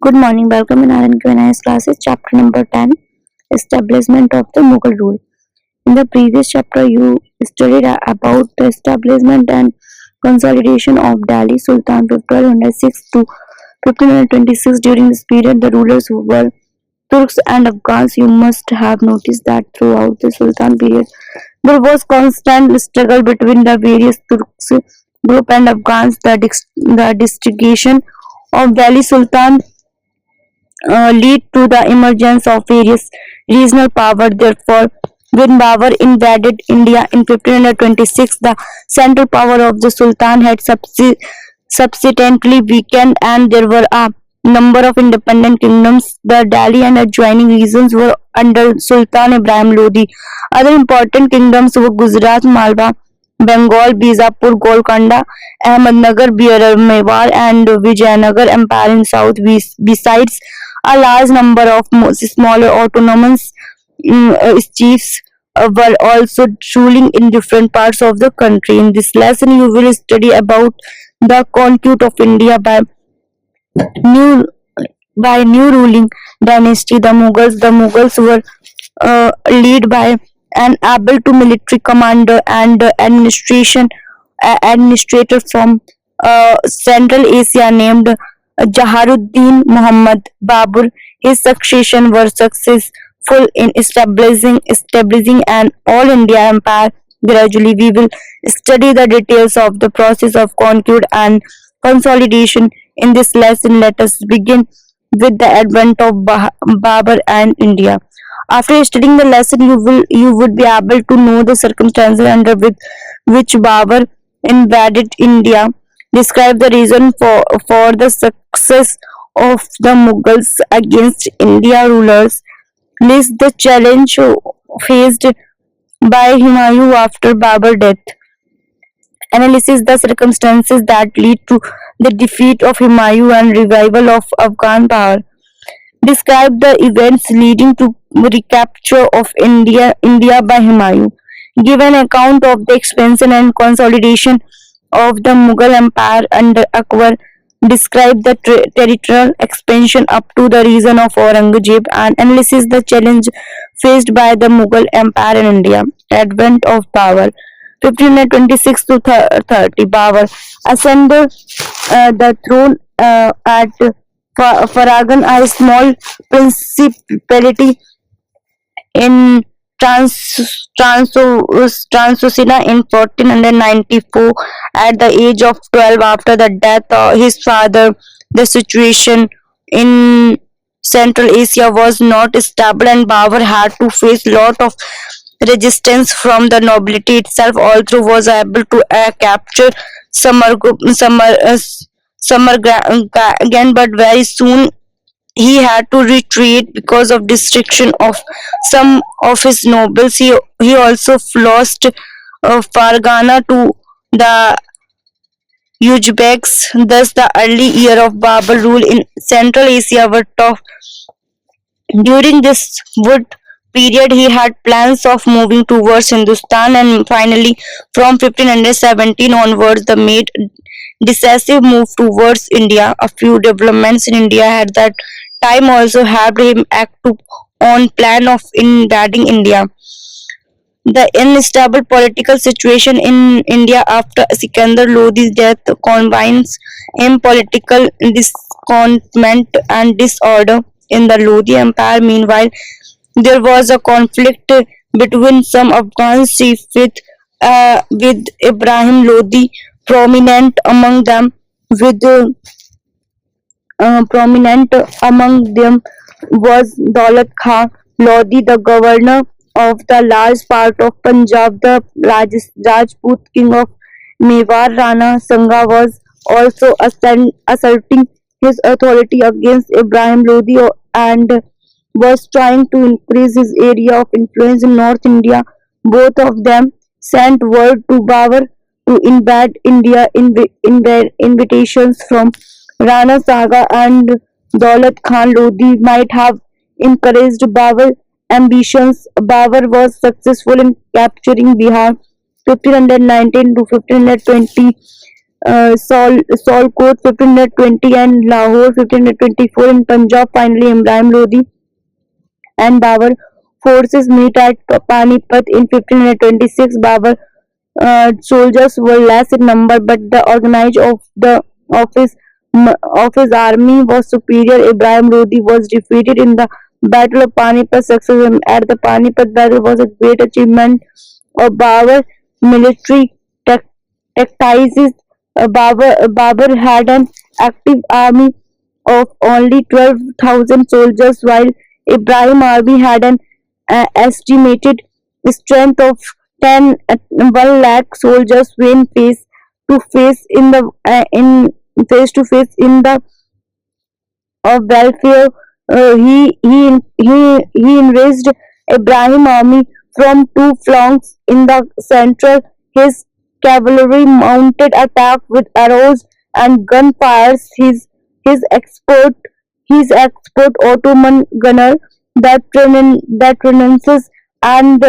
Good morning, welcome in RNQNIS classes, chapter number 10, Establishment of the Mughal Rule. In the previous chapter, you studied about the establishment and consolidation of Delhi Sultan from 1206 to 1526. During this period, the rulers who were Turks and Afghans. You must have noticed that throughout the Sultan period, there was constant struggle between the various Turks group and Afghans. The distribution of Delhi Sultan lead to the emergence of various regional power. Therefore, when Babur invaded India in 1526, the central power of the Sultan had subsequently weakened, and there were a number of independent kingdoms. The Delhi and adjoining regions were under Sultan Ibrahim Lodi. Other important kingdoms were Gujarat, Malwa, Bengal, Bijapur, Golconda, Ahmednagar, Mewar, and Vijayanagar Empire in south. Besides, a large number of smaller autonomous chiefs were also ruling in different parts of the country. In this lesson, you will study about the conquest of India new new ruling dynasty, the Mughals. The Mughals were led by an able to military commander and administrator from Central Asia named Jaharuddin Muhammad Babur. His succession were successful in establishing an all India empire. Gradually, we will study the details of the process of conquest and consolidation. In this lesson, let us begin with the advent of Babur and India. After studying the lesson, you would be able to know the circumstances under which Babur invaded India. Describe the reason for the success of the Mughals against India rulers. List the challenge faced by Humayun after Babur's death. Analysis the circumstances that lead to the defeat of Humayun and revival of Afghan power. Describe the events leading to recapture of India by Humayun. Give an account of the expansion and consolidation of the Mughal Empire under Akbar. Describe the territorial expansion up to the region of Aurangzeb and analysis the challenge faced by the Mughal Empire in India. Advent of power. 1526 to 30, Babur ascended the throne at Faragan, a small principality in Transosina in 1494. At the age of 12, after the death of his father, the situation in Central Asia was not stable, and Babur had to face lot of resistance from the nobility itself. Although was able to capture Samarkand, but very soon he had to retreat because of destruction of some of his nobles. He also lost Fargana to the Uzbeks. Thus, the early year of Babur rule in Central Asia were tough. During this wood period, he had plans of moving towards Hindustan, and finally, from 1517 onwards, the made decisive move towards India. A few developments in India at that time also helped him act on plan of invading India. The unstable political situation in India after Sikandar Lodi's death combines in political discontentment and disorder in the Lodi Empire. Meanwhile, there was a conflict between some Afghan chiefs with Ibrahim Lodi prominent among them. With Prominent among them was Daulat Khan Lodi, the governor of the large part of Punjab. The Rajput king of Mewar, Rana Sanga, was also asserting his authority against Ibrahim Lodi and was trying to increase his area of influence in North India. Both of them sent word to Babur to invade India. Invitations from Rana Saga and Daulat Khan Lodi might have encouraged Babur's ambitions. Babur was successful in capturing Bihar 1519 to 1520. Sialkot 1520 and Lahore 1524 in Punjab. Finally, Ibrahim Lodi and Babur forces meet at Panipat in 1526. Babur soldiers were less in number, but the organization of his of his army was superior. Ibrahim Lodi was defeated in the Battle of Panipat. Success at the Panipat battle was a great achievement of Babur military tactics. Babur had an active army of only 12,000 soldiers, while Ibrahim army had an estimated strength of 1 lakh soldiers. When face to face in the of welfare, he enraged Ibrahim army from two flanks in the central. His cavalry mounted attack with arrows and gunfires. His expert Ottoman gunner that renaissance and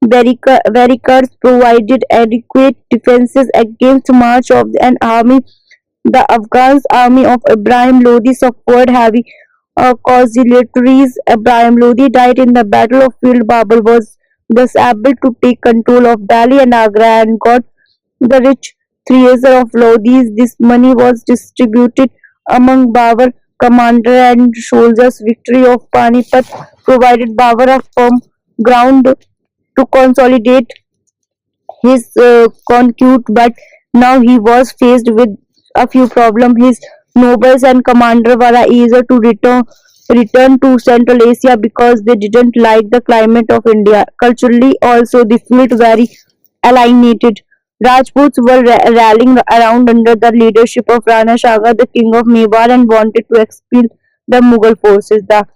barricades provided adequate defenses against march of an army. The Afghan army of Ibrahim Lodi suffered heavy casualties. Ibrahim Lodi died in the Battle of Field. Babur was thus able to take control of Delhi and Agra and got the rich treasure of Lodis. This money was distributed among Babur commander and soldiers. Victory of Panipat provided Babur a firm ground to consolidate his conquest, but now he was faced with a few problems. His nobles and commander were eager to return to Central Asia because they didn't like the climate of India. Culturally, also, they felt very alienated. Rajputs were rallying around under the leadership of Rana Shaka, the king of Mewar, and wanted to expel the Mughal forces. The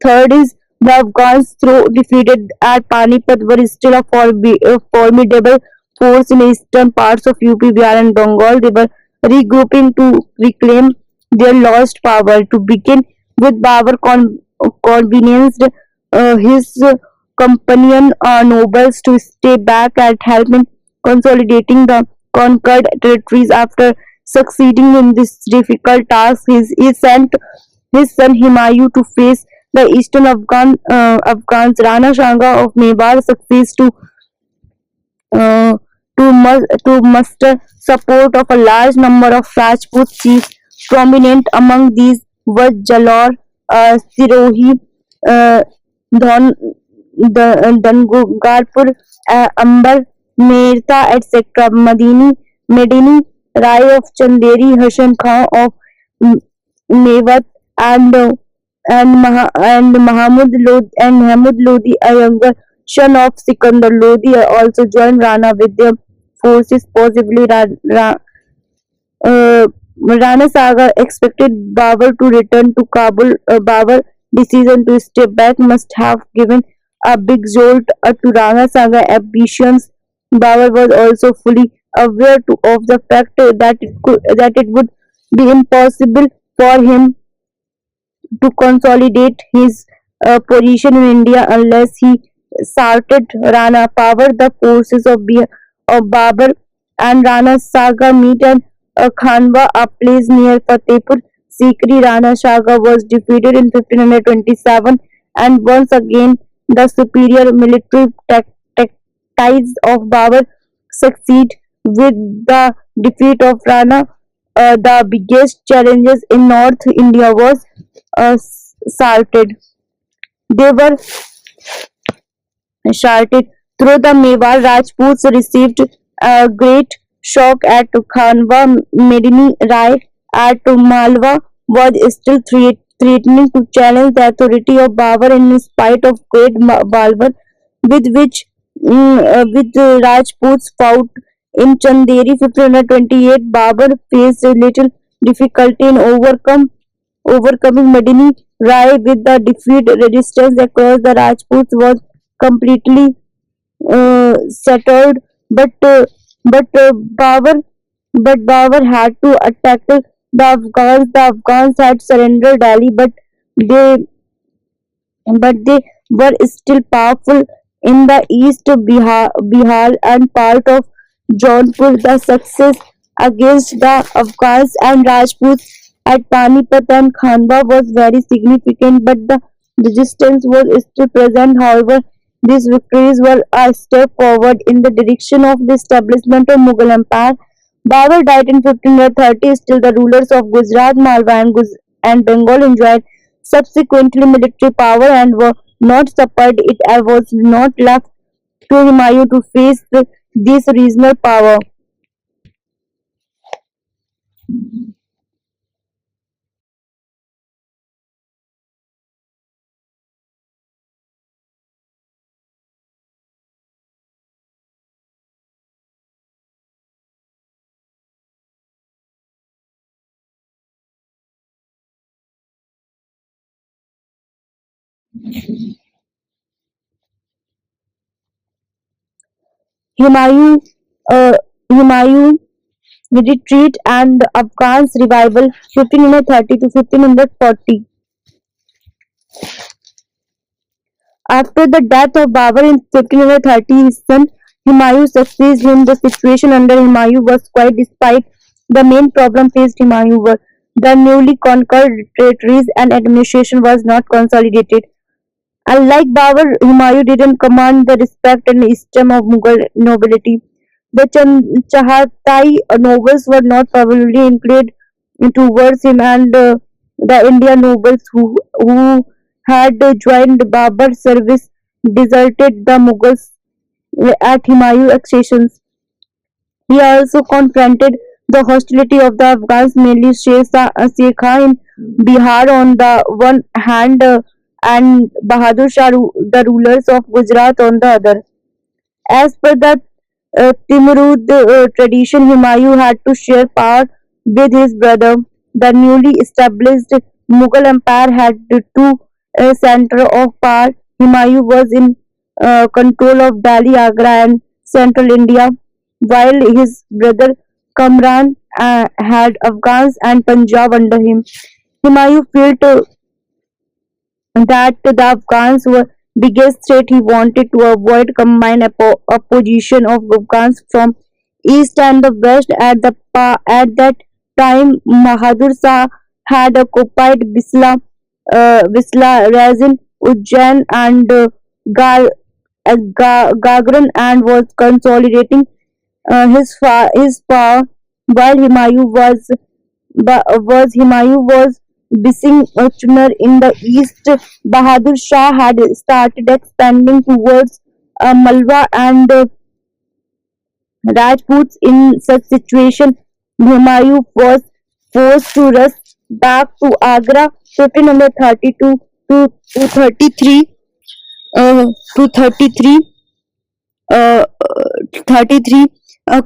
third is the Afghans, though defeated at Panipat, were still a formidable force in eastern parts of UP, Bihar, and Bengal. They were regrouping to reclaim their lost power. To begin with, Babur convenienced his companion nobles to stay back and help in consolidating the conquered territories. After succeeding in this difficult task, he sent his son Himayu to face the eastern Afghans. Rana Shanga of Mewar succeeds uh, to muster support of a large number of Rajput chiefs. Prominent among these were Jalor, Sirohi, uh, Dhon, Dangarpur, Amber, Merta, etc. Medini, Rai of Chanderi, Hassan Khan of Mewat, and Mahmud Lodi, a younger son of Sikandar Lodi, also joined Rana with their forces. Possibly, uh, Rana Saga expected Babur to return to Kabul. Babur's decision to step back must have given a big jolt to Rana Saga ambitions. Babur was also fully aware of the fact that it would be impossible for him to consolidate his position in India unless he started Rana power. The forces of Babur and Rana Saga meet at Khanwa, a place near Fatehpur Sikri. Rana Saga was defeated in 1527, and once again the superior military tactics of Babur succeed. With the defeat of Rana, the biggest challenges in North India was started. They were started through the Mewar. Rajputs received a great shock at Khanwa. Medini Rai at Malwa was still threatening to challenge the authority of Babur in spite of great valor with which with the Rajputs fought in Chanderi 1528. Babur faced little difficulty in overcoming Medini Rai with the defeat. Resistance across the Rajputs was completely settled, but uh, but Babur had to attack the Afghans. The Afghans had surrendered Delhi, they but they were still powerful in the east. Bihar and part of Jaunpur. The success against the Afghans and Rajputs at Panipat and Khanwa was very significant, but the resistance was still present. However, these victories were a step forward in the direction of the establishment of Mughal Empire. Babur died in 1530. Still, the rulers of Gujarat, Malwa, and Bengal enjoyed subsequently military power and were not supported. It was not left to Humayun to face this regional power. Humayun, uh, Humayun retreat and the Afghans revival 1530 to 1540. After the death of Babur in 1530, his son Humayun succeeded him. The situation under Humayun was quiet despite the main problem faced Humayun were the newly conquered territories and administration was not consolidated. Unlike Babur, Humayun didn't command the respect and esteem of Mughal nobility. The Chagatai nobles were not favorably inclined towards him, and the Indian nobles who had joined Babur's service deserted the Mughals at Humayun's accessions. He also confronted the hostility of the Afghans, mainly Sher Khan in Bihar on the one hand and Bahadur Shah, the rulers of Gujarat on the other. As per the Timurud tradition, Humayun had to share power with his brother. The newly established Mughal Empire had two centers of power. Humayun was in control of Delhi, Agra, and central India, while his brother Kamran had Afghans and Punjab under him. Humayun felt that the Afghans were biggest threat. He wanted to avoid combined opposition of Afghans from east and the west. At that time, Bahadur Shah had occupied Bisla, Razin, Ujjain, and Gagran, and was consolidating his power, while Humayun was basing Uchnar in the east. Bahadur Shah had started expanding towards Malwa and Rajputs. In such situation, Humayun was forced to rush back to Agra 1532 to 33 to 33 uh, 33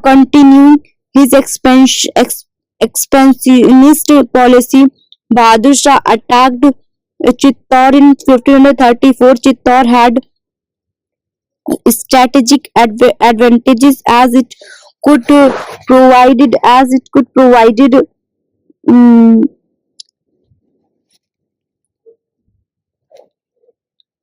continuing his expansionist policy. Bahadur Shah attacked Chittor in 1534. Chittor had strategic advantages as it could provided um,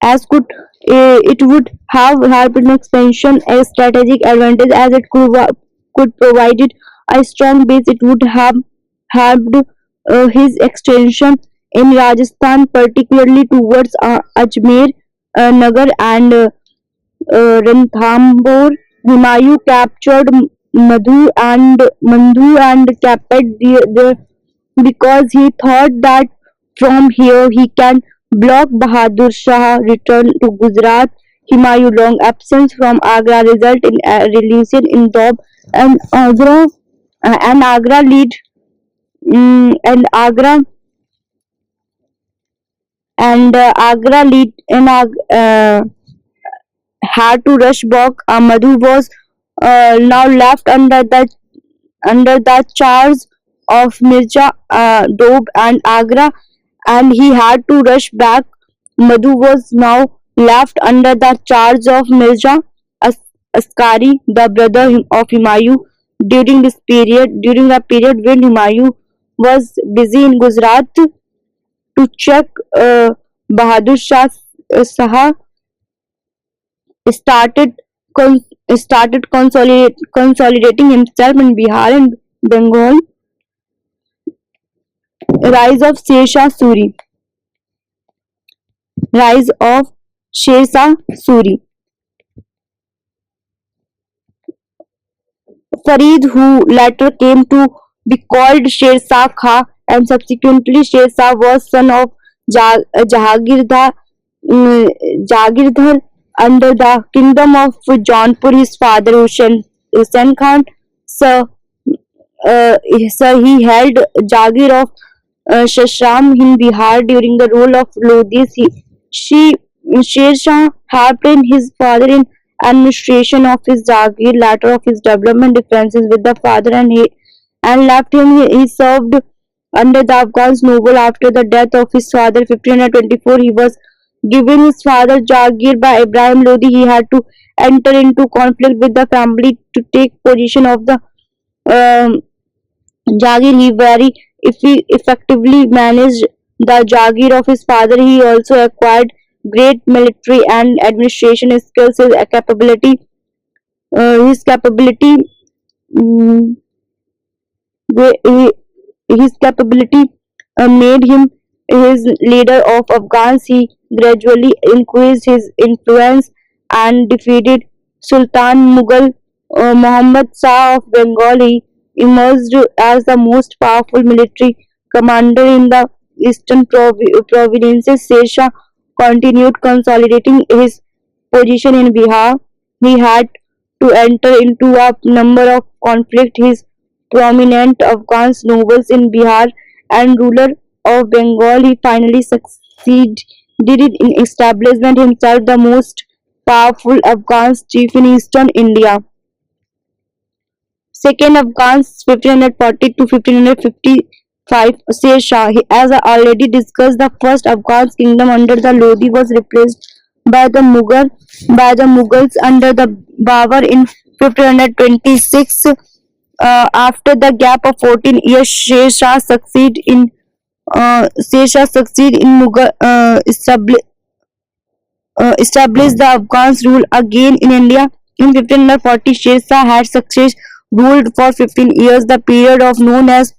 as could it would have helped in expansion a strategic advantage as it could provided a strong base. It would have helped his extension in Rajasthan, particularly towards Ajmer, Nagar, and Ranthambore. Humayun captured Mandhu and kept the because he thought that from here he can block Bahadur Shah return to Gujarat. Humayun's long absence from Agra result in a revolution in Doab and Agra lead and Agra lead and had to rush back. Madhu was now left under the charge of Mirza Doab and Agra, and he had to rush back. Madhu was now left under the charge of Mirza Askari, the brother of Humayun. During a period when Humayun was busy in Gujarat to check, Bahadur Shah started con- started consolidating himself in Bihar and Bengal. Rise of Sher Shah Suri. Rise of Sher Shah Suri. Farid, who later came to be called Sher Shah Khan and subsequently Sher Shah, was son of Jahagirdar, mm, Jagirdar under the kingdom of Jaunpur. His father Hussain Khan, so, he held Jagir of Shashram in Bihar during the rule of Lodi. She, Sher Shah helped in his father in administration of his Jagir, later of his development differences with the father, and left him. He served under the Afghan noble after the death of his father. 1524, he was given his father Jagir by Ibrahim Lodi. He had to enter into conflict with the family to take possession of the um, Jagir. He very effectively managed the Jagir of his father. He also acquired great military and administration skills. His capability, mm, his capability made him his leader of Afghans. He gradually increased his influence and defeated Sultan Mughal Muhammad Shah of Bengal. He emerged as the most powerful military commander in the eastern provinces. Sher Shah continued consolidating his position in Bihar. He had to enter into a number of conflicts. His prominent Afghan nobles in Bihar and ruler of Bengal, he finally succeeded in establishing himself the most powerful Afghan chief in eastern India. Second Afghans 1540 to 1555 Sher Shah. As I already discussed, the first Afghan kingdom under the Lodi was replaced by the Mughals under the Babur in 1526. After the gap of 14 years, Sher Shah succeed in Mughal established the Afghans rule again in India. In 1540, Sher Shah had success ruled for 15 years, the period of known as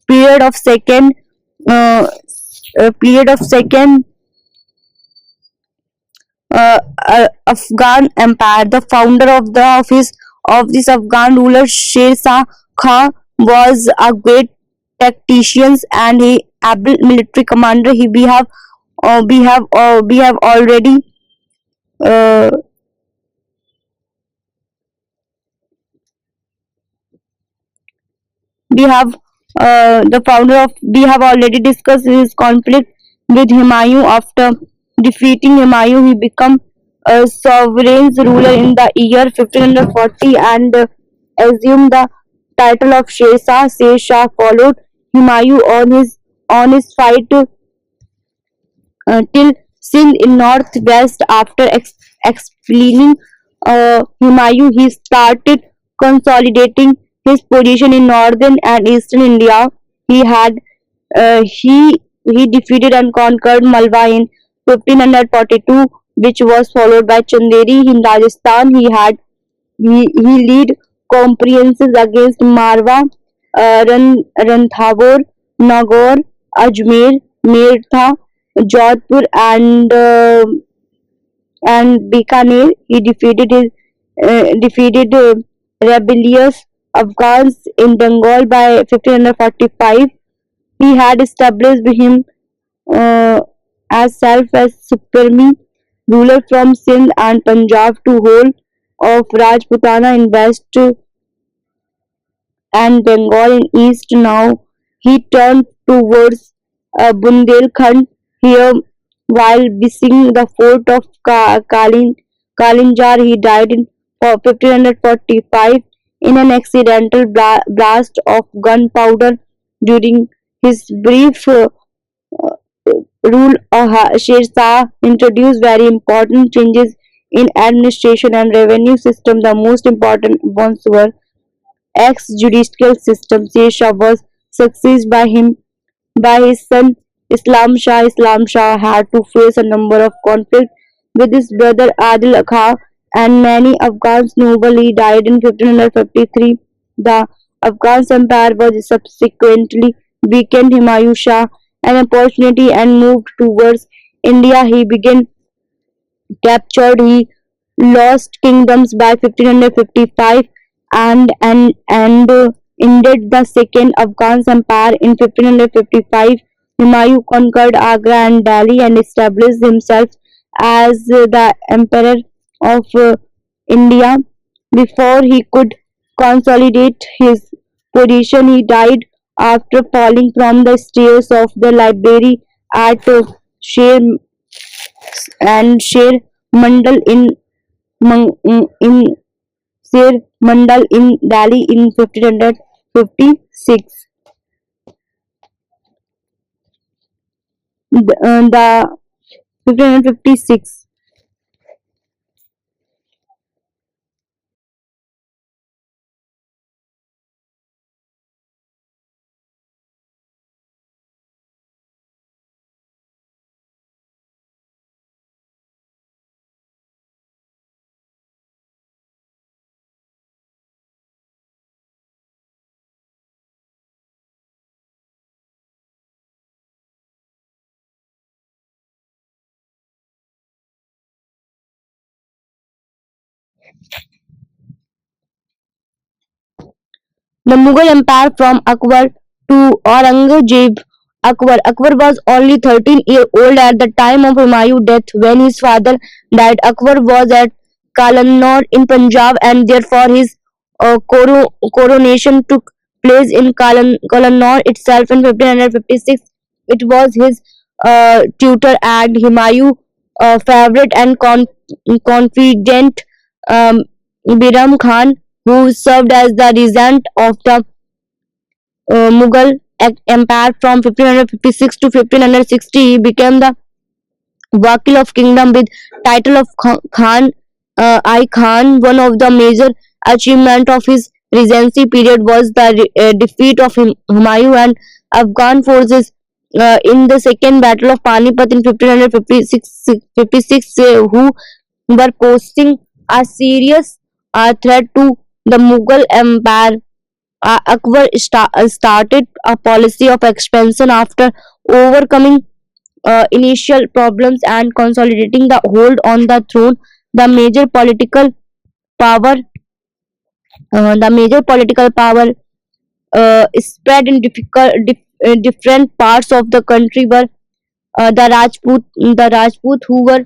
period of second uh, second Afghan Empire. The founder of the office of this Afghan ruler, Sher Shah Khan, was a great tactician and a able military commander. We have already uh, we have the founder of we have already discussed his conflict with Humayun. After defeating Humayun, he became a sovereign ruler in the year 1540 and assumed the title of Sher Shah. Sher Shah followed Humayun on his fight till Sindh in northwest. After explaining Humayun, he started consolidating his position in northern and eastern India. He had he defeated and conquered Malwa in 1542, which was followed by Chanderi in Rajasthan. He lead comprehensions against Marwa, Ranthambore, Nagaur, Ajmer, Meerutha, Jodhpur, and Bikaner. He defeated rebellious Afghans in Bengal by 1545. He had established him uh, as self as supreme ruler from Sindh and Punjab to whole of Rajputana in west and Bengal in east. Now he turned towards Bundelkhand here while visiting the fort of Kalinjar. He died in 1545 in an accidental blast of gunpowder during his brief rule. Sher Shah introduced very important changes in administration and revenue system. The most important ones were ex-judicial system. Sher Shah was succeeded by his son Islam Shah. Islam Shah had to face a number of conflicts with his brother Adil Khan and many Afghan nobles. He died in 1553. The Afghan empire was subsequently weakened. Humayun Shah an opportunity and moved towards India. He began captured. He lost kingdoms by 1555 and ended the Second Afghan Empire in 1555. Humayun conquered Agra and Delhi and established himself as the emperor of India. Before he could consolidate his position, he died after falling from the stairs of the library at Sher Sher Mandal in Sher Mandal in Delhi in 1556. The 1556. The Mughal Empire from Akbar to Aurangzeb. Akbar was only 13 years old at the time of Humayun's death when his father died. Akbar was at Kalanur in Punjab and therefore his coronation took place in Kalanur itself in 1556. It was his tutor and Humayun's favorite and confident um, Biram Khan, who served as the regent of the Mughal Empire from 1556 to 1560. He became the Wakil of Kingdom with title of Khan I Khan. One of the major achievement of his regency period was the defeat of Humayun and Afghan forces in the Second Battle of Panipat in 1556, who were posing a serious threat to the Mughal Empire. Akbar started a policy of expansion after overcoming initial problems and consolidating the hold on the throne. The major political power, the major political power spread in different parts of the country were the Rajput who were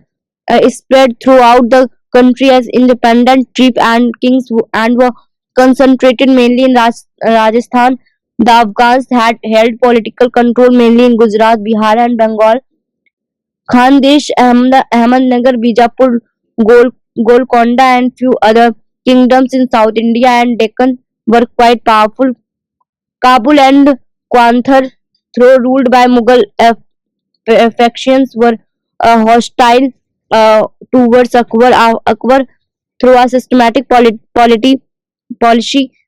spread throughout the country as independent chiefs and kings and were concentrated mainly in Rajasthan. The Afghans had held political control mainly in Gujarat, Bihar, and Bengal. Khandesh, Ahmednagar, Bijapur, Golconda, and few other kingdoms in South India and Deccan were quite powerful. Kabul and Kandhar, though ruled by Mughal factions, were hostile towards Akbar. Akbar, through a systematic policy,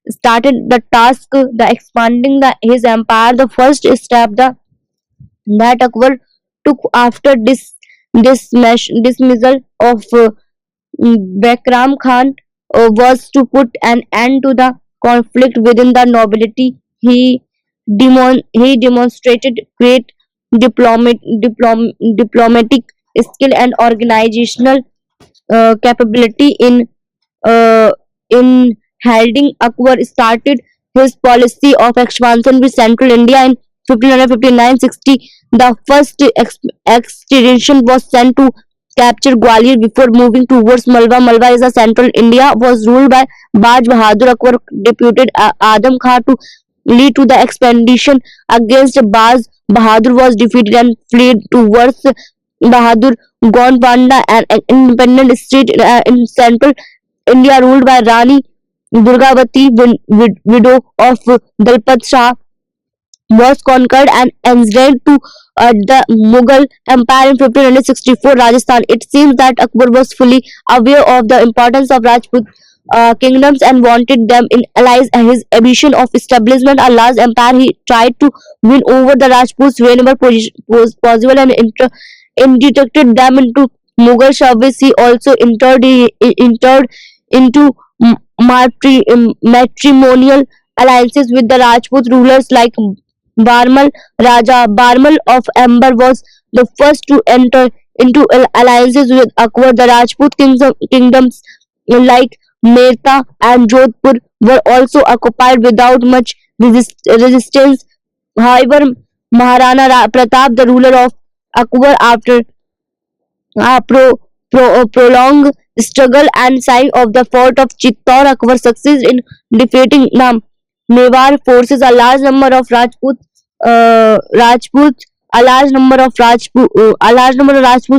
started the task, the expanding his empire. The first step that Akbar took after dismissal of Bakram Khan was to put an end to the conflict within the nobility. He demonstrated great diplomatic skill and organizational capability uh, in holding. Akbar started his policy of expansion with Central India in 1559-60. The first expedition was sent to capture Gwalior before moving towards Malwa. Malwa is a central India was ruled by Baj Bahadur. Akbar deputed Adam Khan to lead to the expedition against Baz Bahadur was defeated and fled towards Bahadur Gondwana, an independent state in central India ruled by Rani Durgavati, widow of Dalpat Shah, was conquered and enslaved to the Mughal Empire in 1564 Rajasthan. It seems that Akbar was fully aware of the importance of Rajput kingdoms and wanted them in allies. His ambition of establishment a large empire, he tried to win over the Rajputs whenever possible and inducted them into Mughal service. He also entered into matrimonial alliances with the Rajput rulers like Barmal. Raja Barmal of Amber was the first to enter into alliances with Akbar. The Rajput kingdoms like Mehta and Jodhpur were also occupied without much resistance. However, Maharana Pratap, the ruler of Akbar, after prolonged struggle and siege of the fort of Chittor, Akbar succeeded in defeating the Mewar forces. A large number of Rajput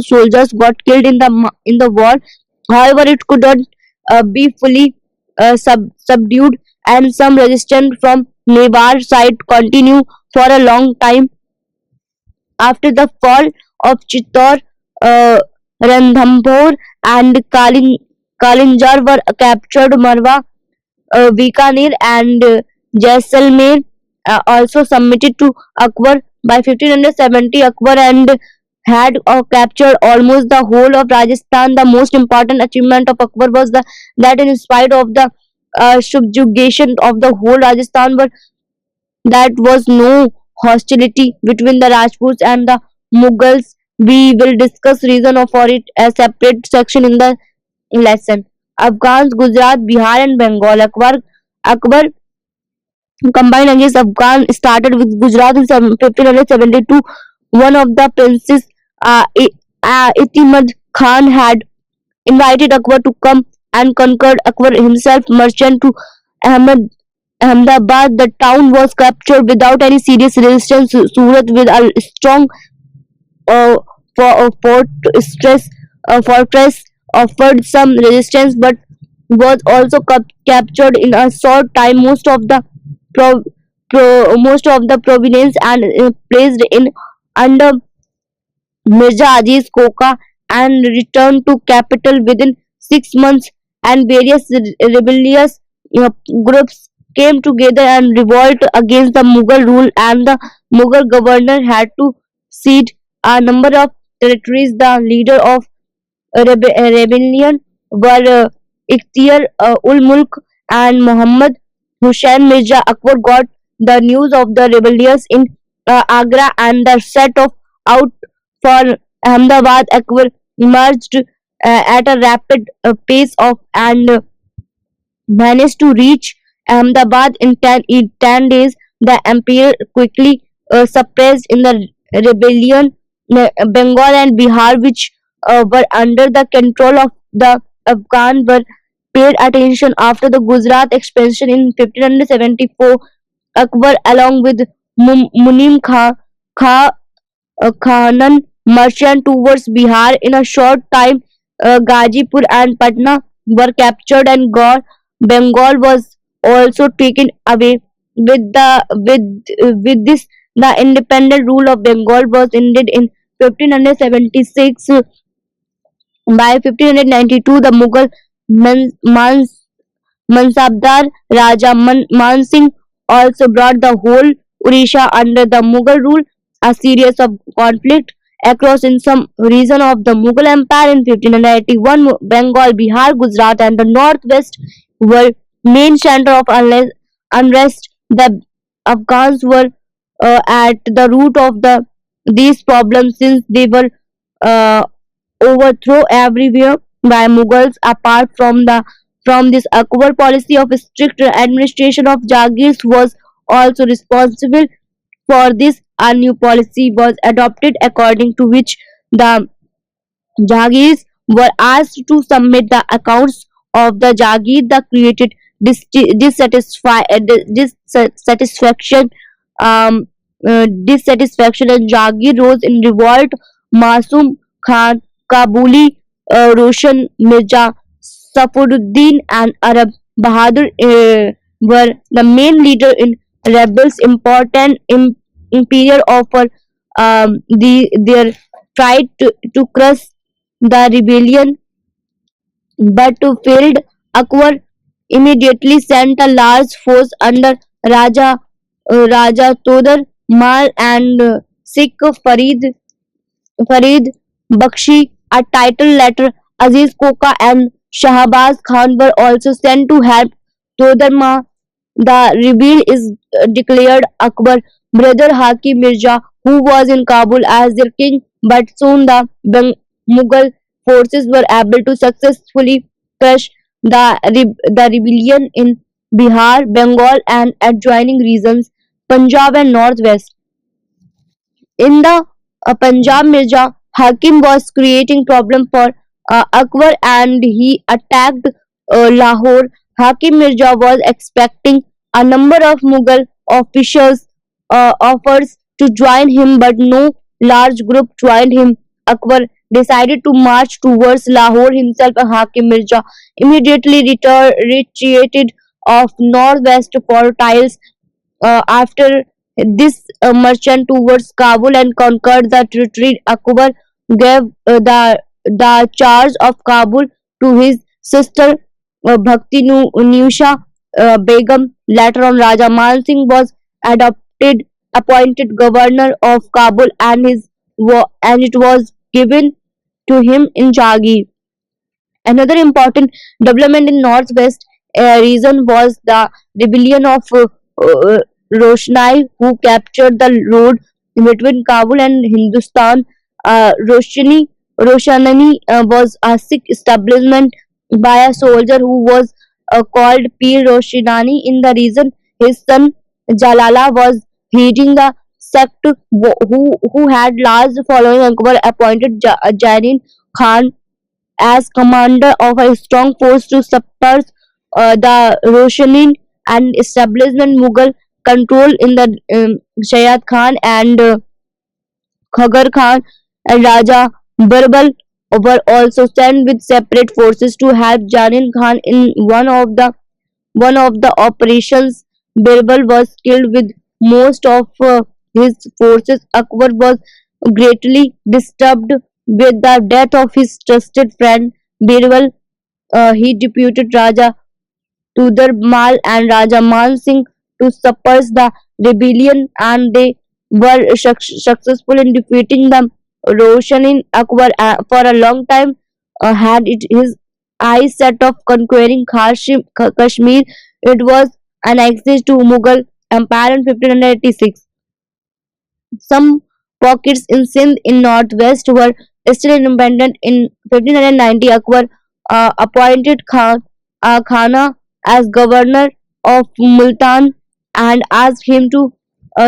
soldiers got killed in the war. However, it could not be fully subdued, and some resistance from Mewar side continued for a long time. After the fall of Chittor, uh, Ranthambore and Kalinjar were captured. Marwa, Bikaner, and Jaisalmer also submitted to Akbar. By 1570, Akbar and had captured almost the whole of Rajasthan. The most important achievement of Akbar was that in spite of the subjugation of the whole Rajasthan, were that was no hostility between the Rajputs and the Mughals. We will discuss reason for it a separate section in the lesson. Afghans, Gujarat, Bihar, and Bengal. Akbar combined against Afghan started with Gujarat in 1572. One of the princes, Itimad Khan, had invited Akbar to come and conquer. Akbar himself marched to Ahmed Ahmedabad. The town was captured without any serious resistance. Surat, with a strong uh, fortress, offered some resistance, but was also captured in a short time. Pro- most of the province and placed in under Mirza Aziz Koka and returned to capital within 6 months. And various rebellious groups came together and revolt against the Mughal rule, and the Mughal governor had to cede a number of territories. The leader of rebellion were Ikhtiar ul Mulk and Muhammad Hussain Mirza. Akbar got the news of the rebellions in Agra and set off out for Ahmedabad. Akbar emerged at a rapid pace of and managed to reach Ahmedabad in 10 days. The empire quickly suppressed in the rebellion. Bengal and Bihar, which were under the control of the Afghan, were paid attention after the Gujarat expansion in 1574. Akbar, along with Munim Khanan, marched towards Bihar. In a short time, Gazipur and Patna were captured, and Bengal was also taken away. With this, the independent rule of Bengal was ended in 1576. By 1592, the Mughal Mansabdar Raja Man Singh also brought the whole Odisha under the Mughal rule. A series of conflicts across in some region of the Mughal Empire in 1581. Bengal, Bihar, Gujarat, and the northwest were main center of unrest. The Afghans were at the root of these problems, since they were uh, overthrown everywhere by Mughals. Apart from this, Akbar policy of strict administration of Jagirs was also responsible for this. A new policy was adopted, according to which the Jagirs were asked to submit the accounts of the Jagir. The created dissatisfaction, and Jagir rose in revolt. Masum Khan, Kabuli, Roshan Mirza, Safuruddin, and Arab Bahadur were the main leader in rebels. Important imperial offer their tried to crush the rebellion, but failed. Akbar immediately sent a large force under Raja Todar Mal and Sikh Farid Bakshi. A title letter. Aziz Koka and Shahbaz Khan were also sent to help Todar Mal. The rebel is declared Akbar brother Hakim Mirza, who was in Kabul as their king, but soon the Mughal forces were able to successfully crush the rebellion in Bihar, Bengal, and adjoining regions, Punjab and Northwest. In the Punjab, Mirza Hakim was creating problem for Akbar and he attacked Lahore. Hakim Mirza was expecting a number of Mughal officials offers to join him, but no large group joined him. Akbar decided to march towards Lahore himself, and Hakim Mirza immediately retreated off northwest for tiles after this merchant towards Kabul and conquered the territory. Akbar gave the charge of Kabul to his sister Bhakti Nusha Begum. Later on, Raja Man Singh was adopted, appointed governor of Kabul, and and it was given to him in Jagir. Another important development in northwest region was the rebellion of uh, Roshnai, who captured the road between Kabul and Hindustan. Roshanani was a Sikh establishment by a soldier who was called Pir Roshanani in the region. His son Jalala was heading the sect who had large following. Akbar appointed Jairin Khan as commander of a strong force to suppress the Roshanin and establishment Mughal control in the Shayad Khan and Khagar Khan and Raja Birbal were also sent with separate forces to help Janin Khan in one of the operations. Birbal was killed with most of his forces. Akbar was greatly disturbed with the death of his trusted friend Birbal. He deputed Raja Tudar Mal and Raja Man Singh to suppress the rebellion, and they were successful in defeating the Roshanin. Akbar for a long time had his eyes set of conquering Kashmir. It was annexed to Mughal Empire in 1586. Some pockets in Sindh in northwest were still independent. In 1590, Akbar appointed Khana as governor of Multan and asked him to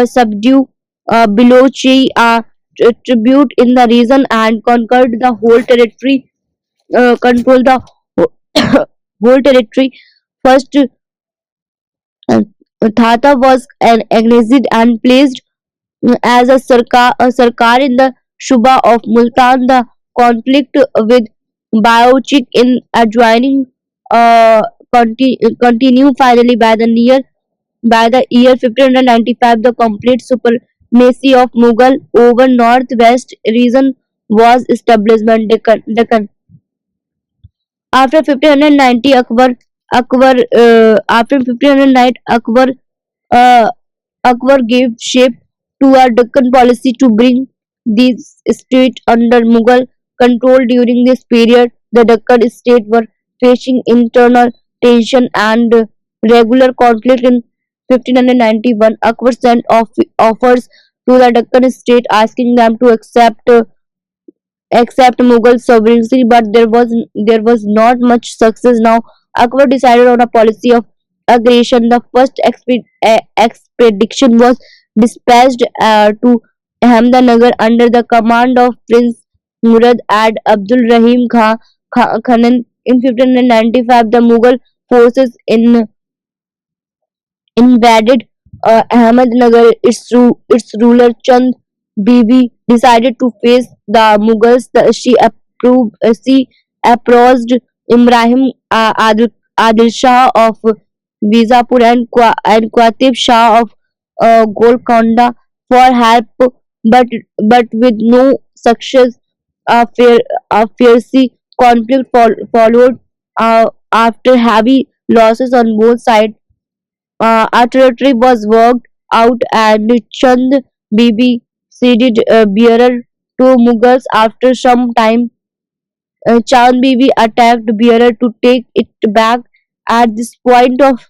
subdue Balochi, a tribute in the region, and conquered the whole territory. Control the whole territory. First, Thata was agonized and placed as a sarkar in the Shuba of Multan. The conflict with Bauchik in adjoining uh, continue. Finally, by the year 1595, the complete supremacy of Mughal over northwest region was established. Deccan. After 1590, after 1590, uh, Akbar gave shape to a Deccan policy to bring these states under Mughal control. During this period, the Deccan states were facing internal tension and regular conflict. In 1591, Akbar sent offers to the Deccan state asking them to accept Mughal sovereignty, but there was not much success. Now, Akbar decided on a policy of aggression. The first expedition was dispatched to Ahmednagar under the command of Prince Murad ad Abdul Rahim Khan. In 1595, the Mughal forces invaded Ahmednagar. Its ruler Chand Bibi decided to face the Mughals. She approached Ibrahim Adil Shah of Vizapur and Qatib Shah of Golconda for help, but with no success. A fierce conflict followed after heavy losses on both sides. A territory was worked out, and Chand Bibi ceded Bearer to Mughals. After some time, Chand Bibi attacked Bearer to take it back. At this point of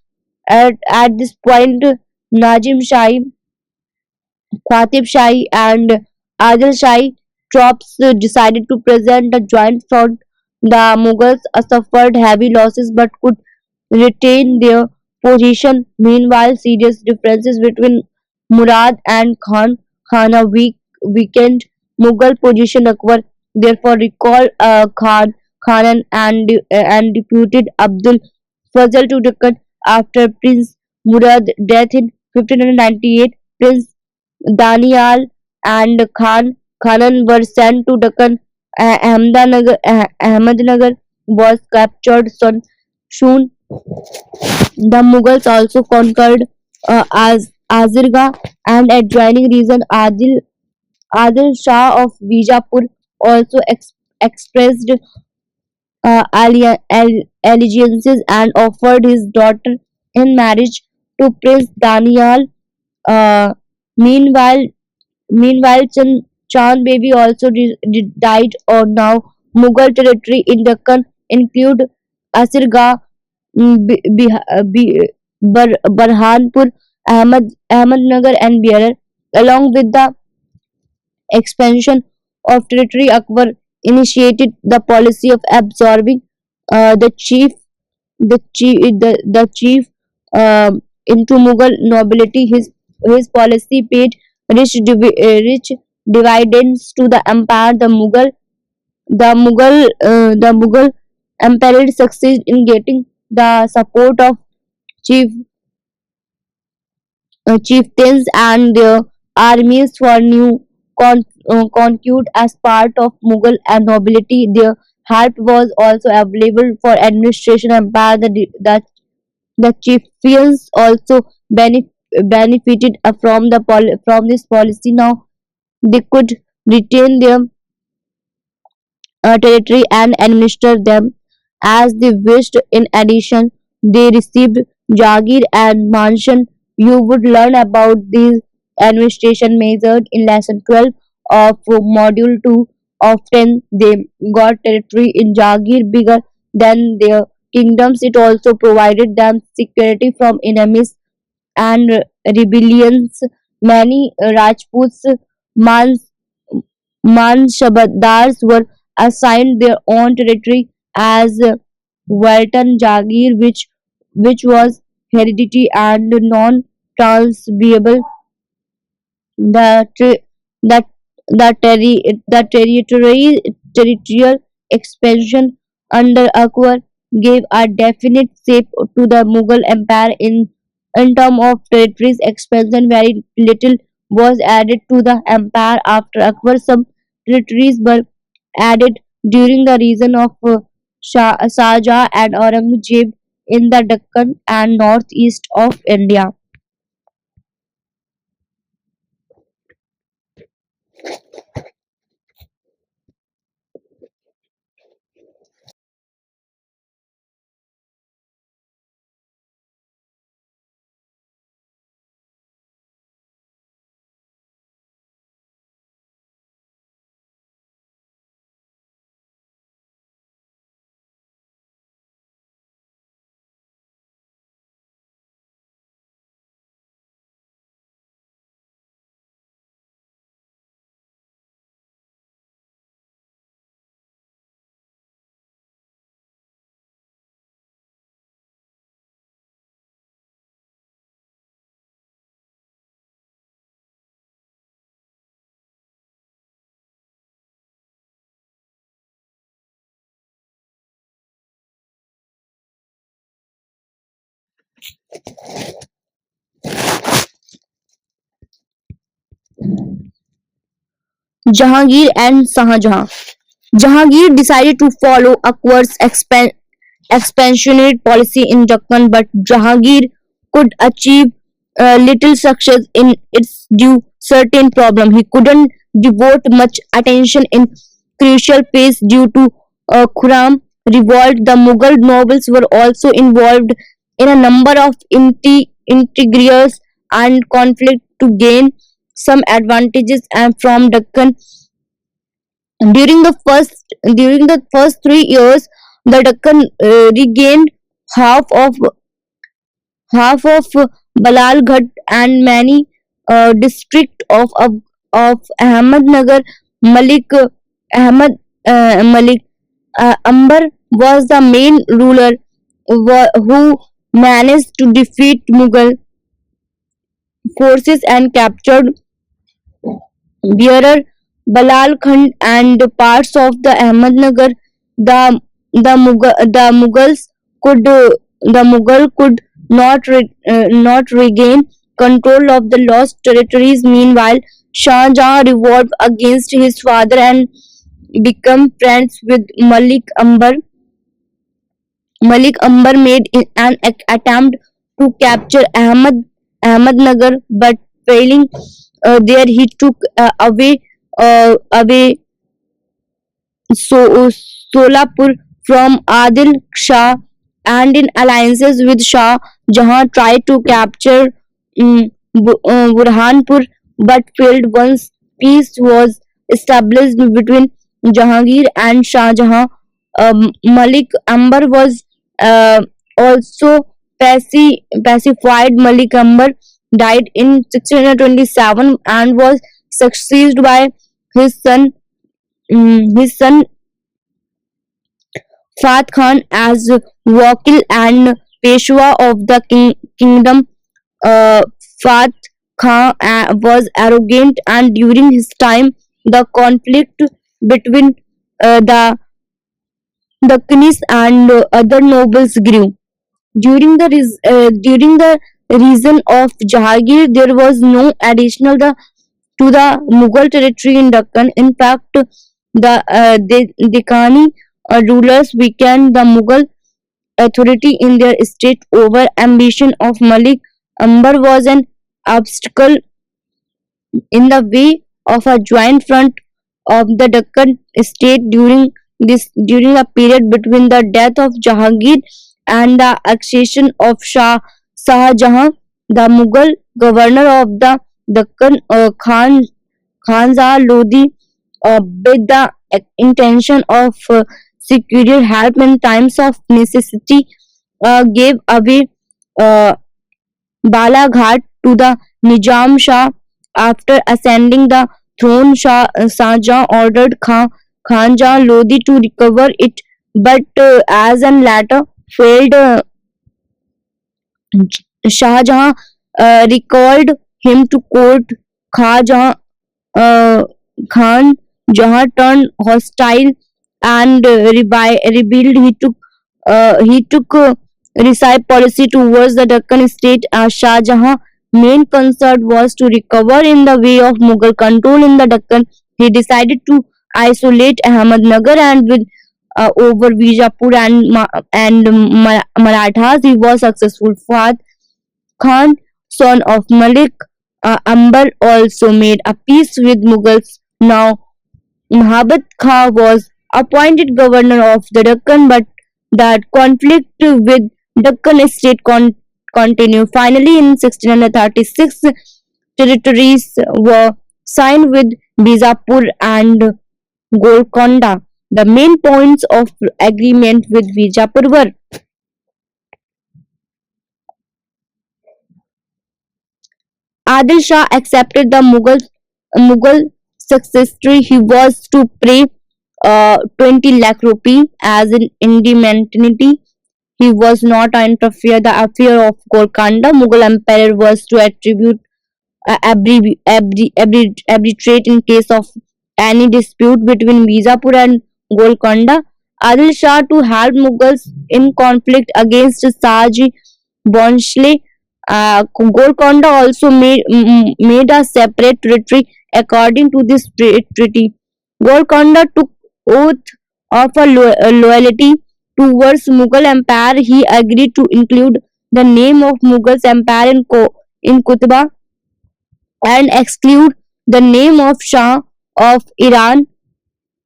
At this point, Najim Shahi, Khatib Shahi, and Adil Shahi troops decided to present a joint front. The Mughals suffered heavy losses but could retain their position. Meanwhile, serious differences between Murad and Khana weakened Mughal position. Akbar therefore recalled Khan and deputed Abdul Fazl to Deccan after Prince Murad's death in 1598. Prince Danial and Khanan were sent to Deccan. Ahmednagar was captured soon. The Mughals also conquered Azirga and adjoining region. Adil Shah of Bijapur also expressed allegiances and offered his daughter in marriage to Prince Daniel. Uh, meanwhile, Chand Baby also died on now Mughal territory in Deccan include Asirgarh, Burhanpur, Ahmednagar and Berar. Along with the expansion of territory, Akbar initiated the policy of absorbing the chief into Mughal nobility. His policy paid rich dividends to the empire. The Mughal empire succeeded in getting the support of chief chieftains and their armies for new conquest as part of Mughal and nobility. Their help was also available for administration empire. The chieftains also benefited from this policy. Now they could retain their territory and administer them as they wished. In addition, they received Jagir and Manshan. You would learn about these administration measures in lesson 12 of module 2 of 10. They got territory in Jagir bigger than their kingdoms. It also provided them security from enemies and rebellions. Many Rajputs, Mans Manshabdars were assigned their own territory as Walton Jagir, which was hereditary and non-transferable. The ter- the territorial expansion under Akbar gave a definite shape to the Mughal Empire. In terms of territories expansion, very little was added to the empire after Akbar. Some territories were added during the reign of Shahjahan and Aurangzeb in the Deccan and northeast of India. Jahangir and Shahjahan. Jahangir decided to follow Akbar's expansionary policy in Deccan, but Jahangir could achieve little success in its due certain problem. He couldn't devote much attention in crucial phase due to Khurram revolt. The Mughal nobles were also involved in a number of intrigues and conflict to gain some advantages and from Deccan. During the first 3 years, the Deccan regained half of half of Balalghat and many district of Ahmednagar. Malik Ahmad Ambar was the main ruler who managed to defeat Mughal forces and captured Bearer, Balalkhand and parts of the Ahmednagar. The Mughals could the Mughal could not regain control of the lost territories. Meanwhile, Shah Jahan revolted against his father and became friends with Ambar. Malik Ambar made an attempt to capture Ahmednagar, but failing there, he took away Solapur from Adil Shah, and in alliances with Shah Jahan tried to capture Burhanpur, but failed once peace was established between Jahangir and Shah Jahan. Malik Ambar was uh, also pacified. Malik Ambar died in 1627 and was succeeded by his son his son Fat Khan as Wakil and Peshwa of the kingdom. Uh, Fat Khan was arrogant, and during his time, the conflict between the Dakknis and other nobles grew. During the reign of Jahangir, there was no additional to the Mughal territory in Deccan. In fact, the Deccani rulers weakened the Mughal authority in their state. Over ambition of Malik Ambar was an obstacle in the way of a joint front of the Deccan state during the period between the death of Jahangir and the accession of Shah Jahan. The Mughal governor of the Deccan, Khanza Lodi, with the intention of securing help in times of necessity, gave away uh, Balaghat to the Nizam Shah. After ascending the throne, Shah Jahan ordered Khan Lodi to recover it, but as and later failed, Shah Jahan recalled him to court. Khan Jahan, uh, Khan Jahan turned hostile and rebelled. He took recide policy towards the Deccan state. Shah Jahan main concern was to recover in the way of Mughal control in the Deccan. He decided to isolate Ahmednagar and with over Vijapur and Marathas. He was successful. Fuad Khan, son of Malik Ambar, also made a peace with Mughals. Now Mahabat Khan was appointed governor of the Deccan, but that conflict with Deccan state continued. Finally, in 1636, territories were signed with Bijapur and Golconda. The main points of agreement with Bijapur were Adil Shah accepted the Mughal successor. He was to pay 20 lakh rupee as an indemnity. He was not to interfere the affair of Golconda. Mughal emperor was to attribute arbitrate in case of any dispute between Bijapur and Golconda. Adil Shah to help Mughals in conflict against Saji Bonsle. Golconda also made a separate territory according to this treaty. Golconda took oath of loyalty towards Mughal Empire. He agreed to include the name of Mughal Empire in Kutba and exclude the name of Shah of Iran.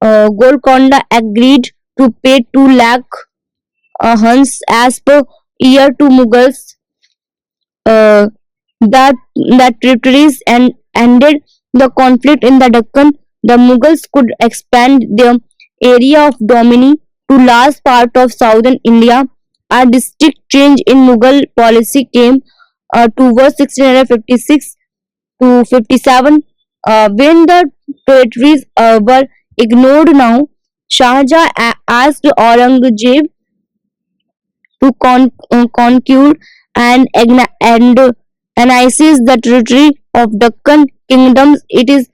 Golconda agreed to pay 2 lakh huns as per year to Mughals. That territories and ended the conflict in the Deccan. The Mughals could expand their area of dominion to large part of southern India. A distinct change in Mughal policy came towards 1656 to 57, when the territories were ignored now. Shah Jahan asked Aurangzeb to conquer and annexes the territory of Deccan kingdoms. It is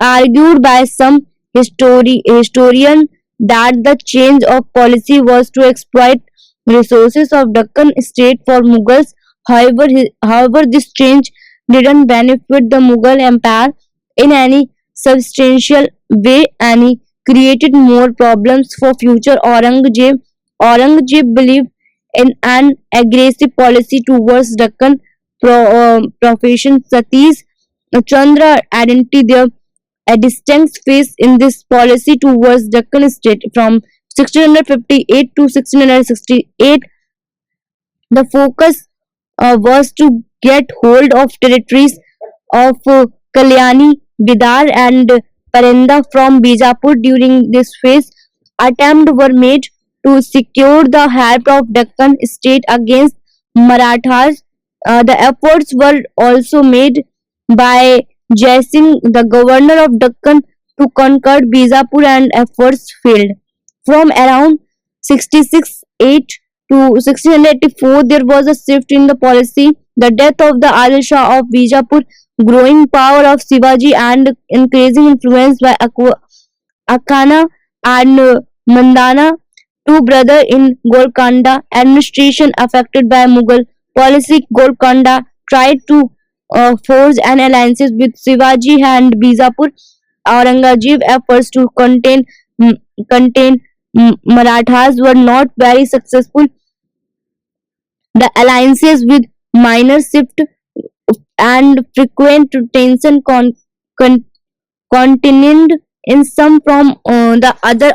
argued by some historian that the change of policy was to exploit resources of Deccan state for Mughals. However, this change didn't benefit the Mughal empire in any substantial way, and it created more problems for future Aurangzeb. Aurangzeb believed in an aggressive policy towards Deccan profession. Satish Chandra identity there a distinct phase in this policy towards Deccan state from 1658 to 1668. The focus was to get hold of territories of Kalyani, Bidar, and Parenda from Bijapur. During this phase, attempts were made to secure the help of Deccan state against Marathas. The efforts were also made by Jai Singh, the governor of Deccan, to conquer Bijapur, and efforts failed. From around 66-8 to 1684, there was a shift in the policy. The death of the Adil Shah of Bijapur, growing power of Shivaji, and increasing influence by Akana and Mandana, two brothers in Golconda administration affected by Mughal policy. Golconda tried to forge an alliance with Shivaji and Bijapur. Aurangzeb efforts to contain Marathas were not very successful. The alliances with minor shift and frequent tension con- continued in some from the other.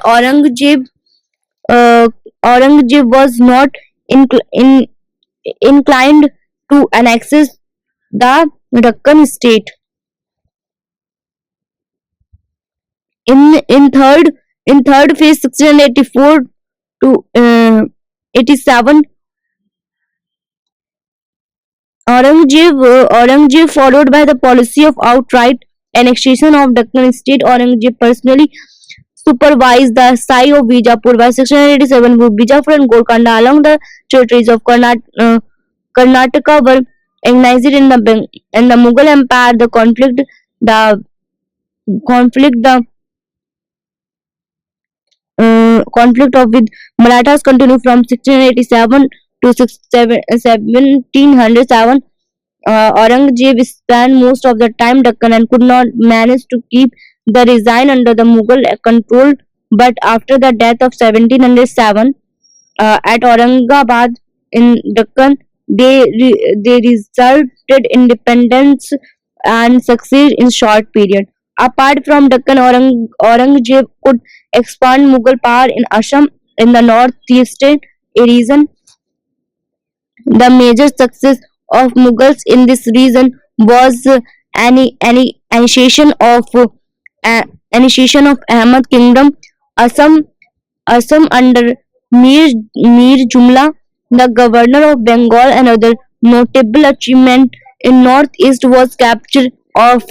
Uh, Aurangzeb was not inclined to annex the Deccan state. In third phase, 1684 to 87, Aurangzeb followed by the policy of outright annexation of Deccan state. Aurangzeb personally supervised the siege of Bijapur by 1687. Bijapur and Golconda along the territories of Karnataka were organized in the Mughal Empire. The conflict of with Marathas continued from 1687 to 1707. Aurangzeb spent most of the time Deccan and could not manage to keep the region under the Mughal control. But after the death of 1707 at Aurangabad in Deccan, they resulted independence and succeed in short period. Apart from Deccan, Aurangzeb could expand Mughal power in Assam in the northeastern region. The major success of Mughals in this region was any initiation of Ahmad kingdom. Assam Assam under Mir Jumla, the governor of Bengal. Another notable achievement in northeast was capture of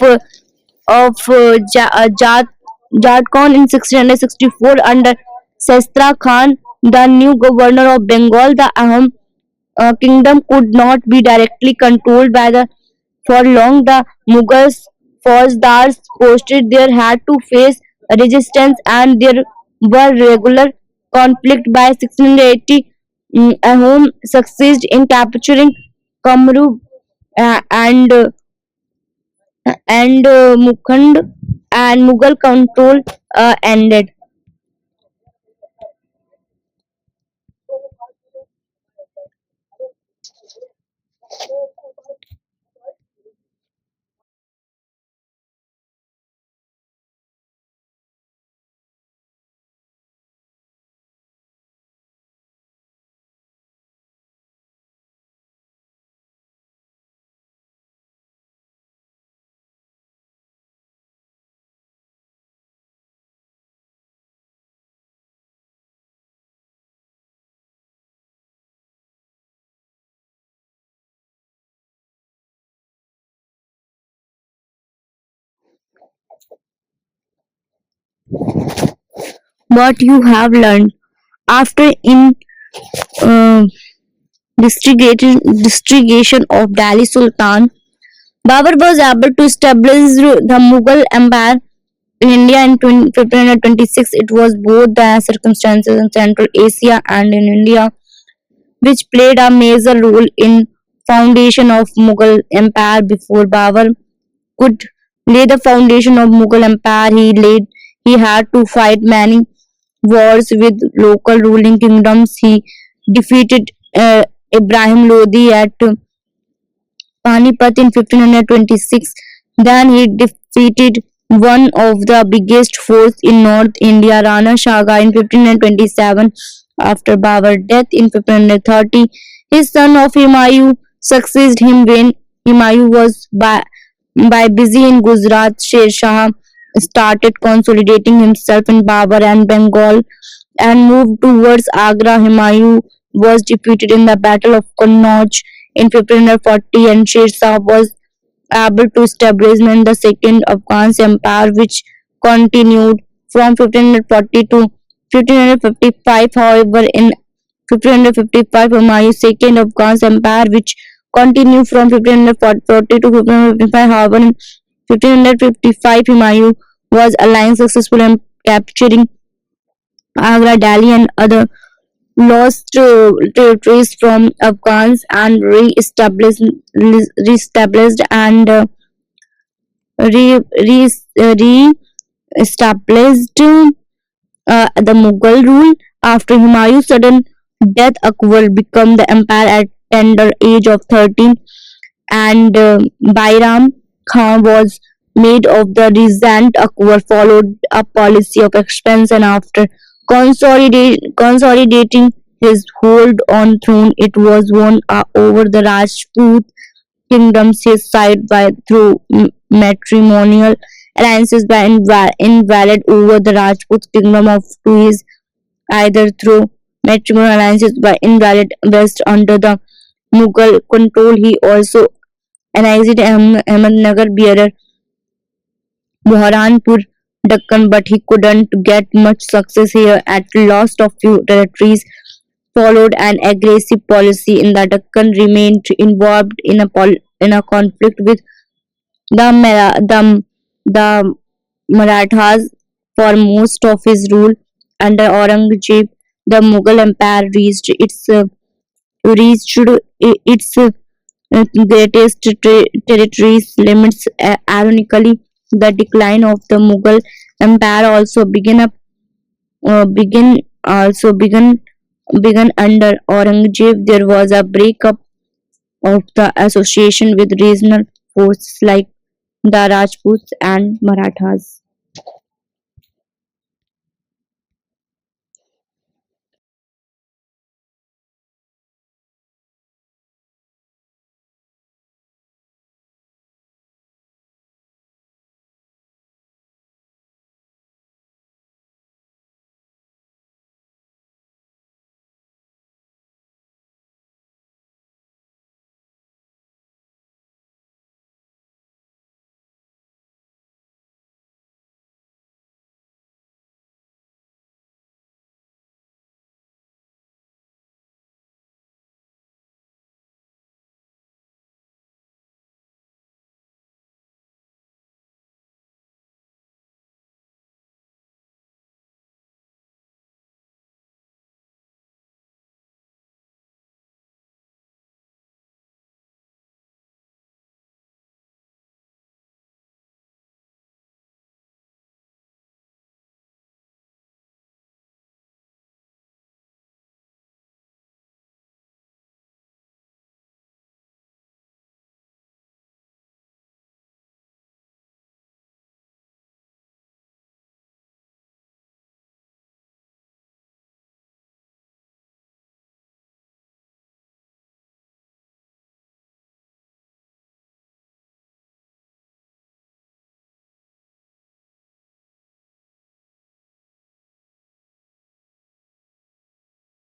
Jharkhand in 1664 under Shastra Khan, the new governor of Bengal. The Ahom kingdom could not be directly controlled by the for long. The Mughals Faujdars posted there had to face resistance, and there were regular conflict. By 1680, Ahom succeeded in capturing Kamru uh, and Mukhand, and Mughal control ended. What you have learned after in uh, districtation of Delhi Sultan, Babur was able to establish the Mughal Empire in India in 1526. It was both the circumstances in Central Asia and in India which played a major role in foundation of Mughal Empire. Before Babur could lay the foundation of Mughal Empire, he had to fight many wars with local ruling kingdoms. He defeated Ibrahim Lodi at Panipat in 1526. Then he defeated one of the biggest forces in North India, Rana Shaka, in 1527. After Babur's death in 1530, his son of Humayun succeeded him when Humayun was by busy in Gujarat. Sher Shah started consolidating himself in Babur and Bengal and moved towards Agra. Humayun was defeated in the Battle of Kannauj in 1540 and Sher Shah was able to establish the Second Afghan Empire, which continued from 1540 to 1555. However, in 1555, Humayun's Second Afghan Empire, which continued from 1540 to 1555. However, in 1555, Humayun was aligned successful in capturing Agra, Delhi, and other lost territories from Afghans and reestablished and re-established the Mughal rule. After Humayun's sudden death, Akbar became the empire at tender age of 13, and Bairam Khan was made of the regent. Akbar followed a policy of expansion after consolidating his hold on throne. It was won over the Rajput kingdoms his side by through matrimonial alliances by invalid over the Rajput kingdom of to his either through matrimonial alliances by invalid west under the Mughal control. He also annexed Ahmednagar, Bearer, Burhanpur, Deccan, but he couldn't get much success here. At lost of few territories, followed an aggressive policy in the Deccan, remained involved in in a conflict with the the Marathas for most of his rule. Under Aurangzeb, the Mughal Empire reached its greatest territories limits. Ironically, the decline of the Mughal Empire also begin also began under Aurangzeb. There was a breakup of the association with regional forces like the Rajputs and Marathas.